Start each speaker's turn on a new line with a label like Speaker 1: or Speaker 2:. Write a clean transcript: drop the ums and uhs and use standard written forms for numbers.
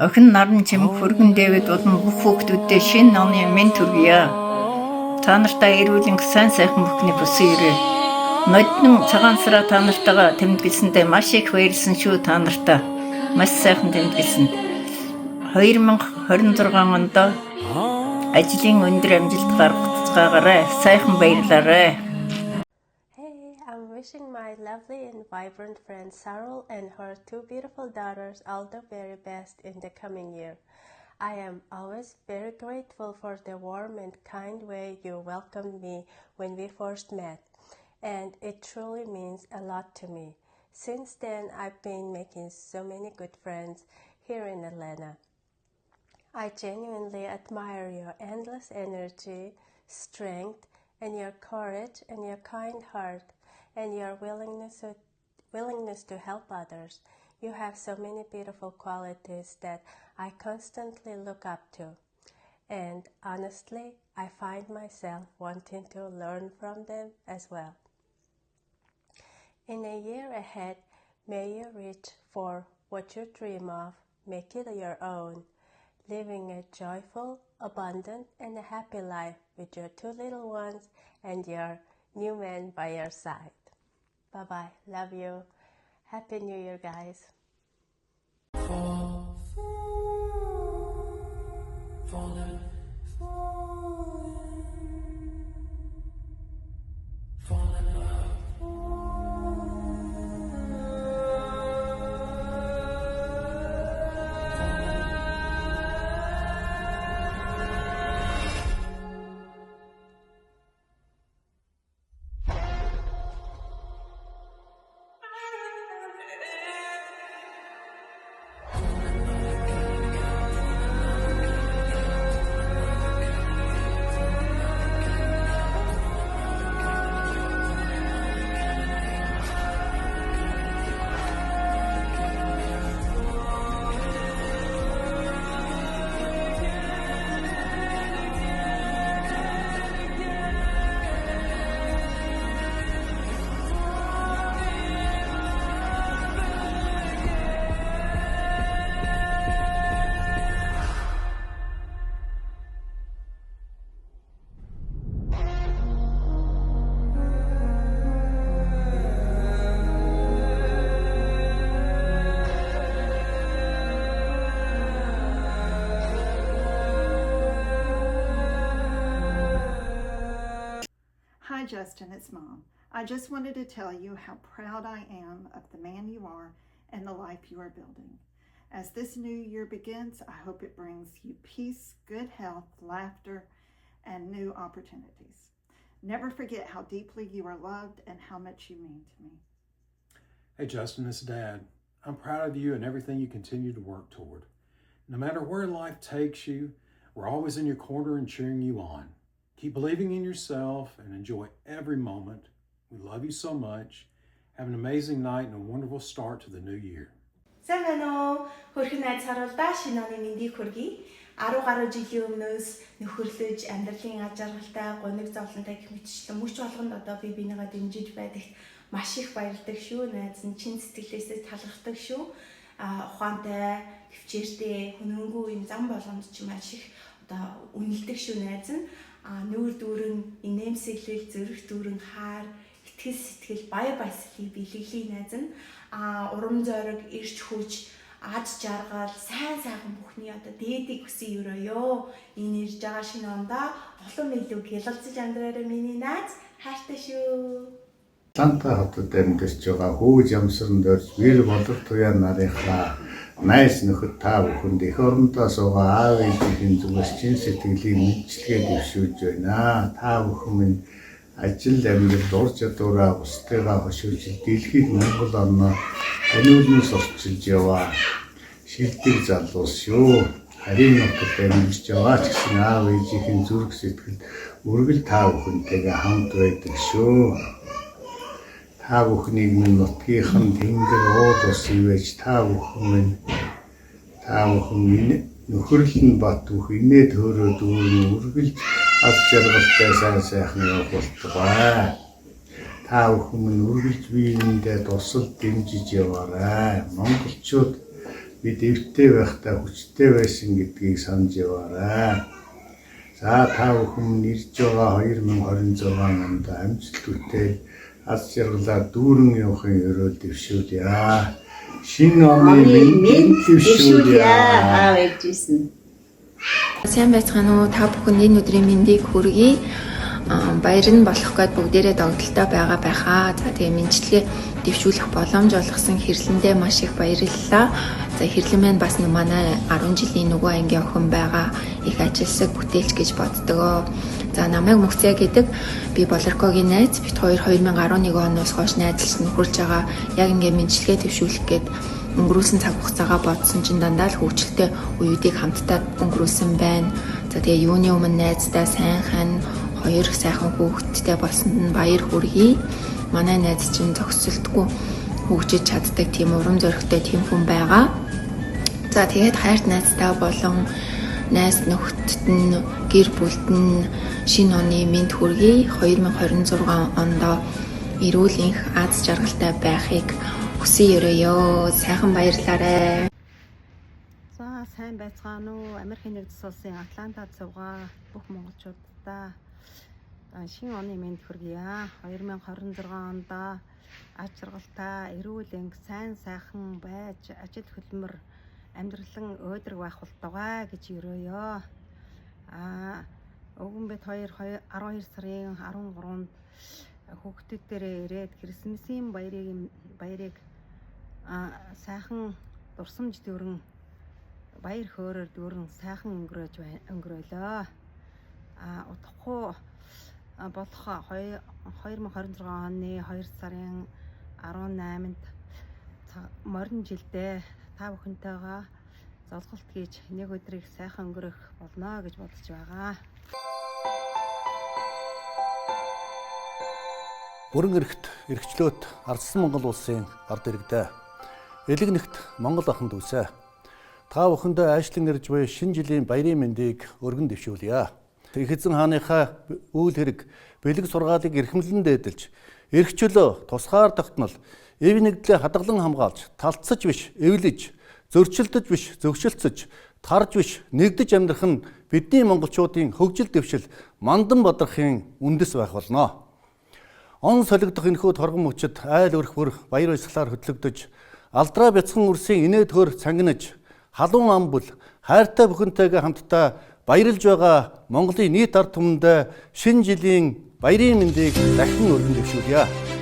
Speaker 1: Охин наран чимэг хөргөн дэвэд болон бүх хүүхдүүдтэй шинэ оны мэнд хүргье. Та нартай эрүүл сайн сайхан бүхний бүсэн ирээ. Нодон цагаан сараа та нартайгаа тэмдэглэсэндээ маш их баярлсан шүү та нартай. Маш сайхан тэмдэглэсэн. 2026 онд ажлын өндөр амжилт гаргацгаагаарай. Сайхан баярлаарай.
Speaker 2: Hey, I'm wishing my lovely and vibrant friend Sarul and her two beautiful daughters all the very best in the coming year. I am always very grateful for the warm and kind way you welcomed me when we first met, and it truly means a lot to me. Since then, I've been making so many good friends here in Atlanta. I genuinely admire your endless energy, strength, and your courage and your kind heart and your willingness to help others. You have so many beautiful qualities that I constantly look up to. And honestly, I find myself wanting to learn from them as well. In a year ahead, may you reach for what you dream of, make it your own, living a joyful, abundant, and a happy life with your two little ones and your new man by your side. Bye-bye. Love you. Happy New Year, guys.
Speaker 3: Hi Justin, it's Mom. I just wanted to tell you how proud I am of the man you are and the life you are building. As this new year begins, I hope it brings you peace, good health, laughter, and new opportunities. Never forget how deeply you are loved and how much you mean to me.
Speaker 4: Hey Justin, it's Dad. I'm proud of you and everything you continue to work toward. No matter where life takes you, we're always in your corner and cheering you on. Keep believing in yourself and enjoy every moment. We love you so much. Have an amazing night and a wonderful start to the new year.
Speaker 5: Сайн байна уу? Хөрхөн найз харуулдаа шинэ оны мэндийг хүргэе. 10 гаруй жилийн өмнөөс нөхөрлөж амьдралын аж аргалтай, гуниг зовлонтой гэх мэтчлэн мөч болгонд одоо би бинийгаа дэмжиж байдагт маш их баярдаг шүү. Найз нь чин сэтгэлээсээ талархдаг шүү. Ухаантай, төвчээртэй, хөнөөнгүй юм зам болгонд ч маш их одоо үнэлдэг шүү найз нь. Нүүр дүүрэн, инээмсэглэл, зүрх дүүрэн хаар, итгэл сэтгэл, баяр баясгалыг бэлэглэе найз нь. Урам зориг, эрч хүч, ад жаргал, сайн сайхан бүхний одоо дээдийг хүсэн өрөөё. Энэ ирж байгаа шинэ ондоо олон илүү гялалцаж амьдраарай миний найз. Хайртай шүү.
Speaker 6: Атланта хотод амьдарч байгаа хөөж ямсранд орж бэр болор туяа нарынхаа найс нөхөд та бүхэнд эх орондоо суугаа аав ээжийн зүгээс чин сэтгэлийн мэдчилгээ дэвшүүлж байна. Та бүхэн минь ажил амьдрал ур чадвараа бусдыгаа хөшөөж дэлхийд Монгол орноо таниулнаас орчилж яваа шилдэг залуус шүү. Харин нутагт амьдарч байгаа ч гэсэн аав ээжийн зүрх сэтгэл үргэл та бүхэнтэйгээ хамт байдаг шүү. Та бүхнийг минь нутгийнхан тэнгэр ууд ус ивэж та бүхэн минь нөхөрлөн бат бүх инээ төөрөө дүүрэн үргэлж аз жаргалтай сайн сайхан явуултугай. Та бүхэн минь үргэлж биеиндээ тусал дэмжиж яваарай. Монголчууд бид эвтэй байхдаа хүчтэй байсан гэдгийг санаж яваарай. За та бүхэн ирж байгаа 2026 онд амжилт хүтэл аз жаргалаар дүүрэн явахын өрөөл дэвшүүлье. Шинэ оны мэнд дэвшүүлье.
Speaker 7: аав ээжсэн.
Speaker 8: Сайн байцгаана уу? Та бүхэнд энэ өдрийн мэндийг хүргэе. Баяр нь болох гээд бүгдээрээ догдолтой байгаа байхаа. За тэгээ мэндчлэгээ дэвшүүлэх боломж олгосон хэрлэндээ маш их баярлалаа. За хэрлэн маань бас манай 10 жилийн нөгөө ангийн охин байгаа. Их ажилсаг бүтээлч гэж боддгоо. За намайг Мөхцөө гэдэг би Болоркогийн найз. Бид хоёр 2011 оноос хойш найзлж нөхөрлж байгаа. Яг ингээ мэндчлэгээ дэвшүүлэх гээд өнгөрүүлсэн цаг хугацаагаа бодсон чинь дандаа л хөвгчлөлтэй үеүүдийг хамтдаа өнгөрүүлсэн байна. За тэгээ юуны өмнө найздаа сайхан хоёр сайхан хүүхэдтэй болсонд нь баяр хүргэе. Манай найз чинь зогсолтгүй хөгжиж чаддаг тийм урам зоригтой тийм хүн байгаа. За тэгээд хайрт найздаа болон найз нөхдөд нь гэр бүлд нь шинэ оны мэнд хүргэе. 2026 онд эрүүл энх аз жаргалтай байхыг хүсье өрөөё. Сайхан баярлаарай.
Speaker 9: За сайн байцгаана уу? Америкийн нэгдсэн улсын Атлантад суугаа бүх монголчуудаа шинэ оны мэнд хүргэе. 2026 онд аз жаргалтай, эрүүл энх, сайн сайхан байж ажил хөдөлмөр амьдралан өөдрөг байх болтугай гэж өрөөё. Өгөн бид 12 сарын 13-нд хүүхдүүдээрээ ирээд Крисмсийн баярыг сайхан дурсамж дүүрэн баяр хөөрөөр дүүрэн сайхан өнгөрөөлөө. Удахгүй болох 2026 оны 2 сарын 18-нд морин жилдээ та бүхэнтэйгээ золголт хийж нэг өдрийг сайхан өнгөрөх болно гэж бодож байгаа.
Speaker 10: Бүрэн эрхт эрхчлөөт ардсан Монгол улсын ард иргэдээ элэг нэгт Монгол аханд үсэ. Та бүхэндээ айшлан ирж буй шинэ жилийн баярын мэндийг өргөн дэвшүүлье. Их эзэн хааныхаа үйл хэрэг бэлэг сургаалыг эрхэмлэн дээдэлж, эрх чөлөө тусгаар тогтнол, эв нэгдлээ хадгалан хамгаалж, талцсаж биш, эвлэж, зөрчилдөж биш, зөвшөлтсөж, тарж биш, нэгдэж амьдрах нь бидний монголчуудын хөгжил дэвшил мандан бодрохын үндэс байх болно. Он солигдох энэхүү торгон мөчид айл өрх бүр баяр баясгалаар хөтлөгдөж, алдраа бяцхан үрсийн инээд хөр цангинаж, халуун амбүл хайртай бүхэнтэйгээ хамтдаа баярлж байгаа Монголын нийт ард түмэндээ шинэ жилийн баярын мэндийг дахин өргөн дэвшүүлье.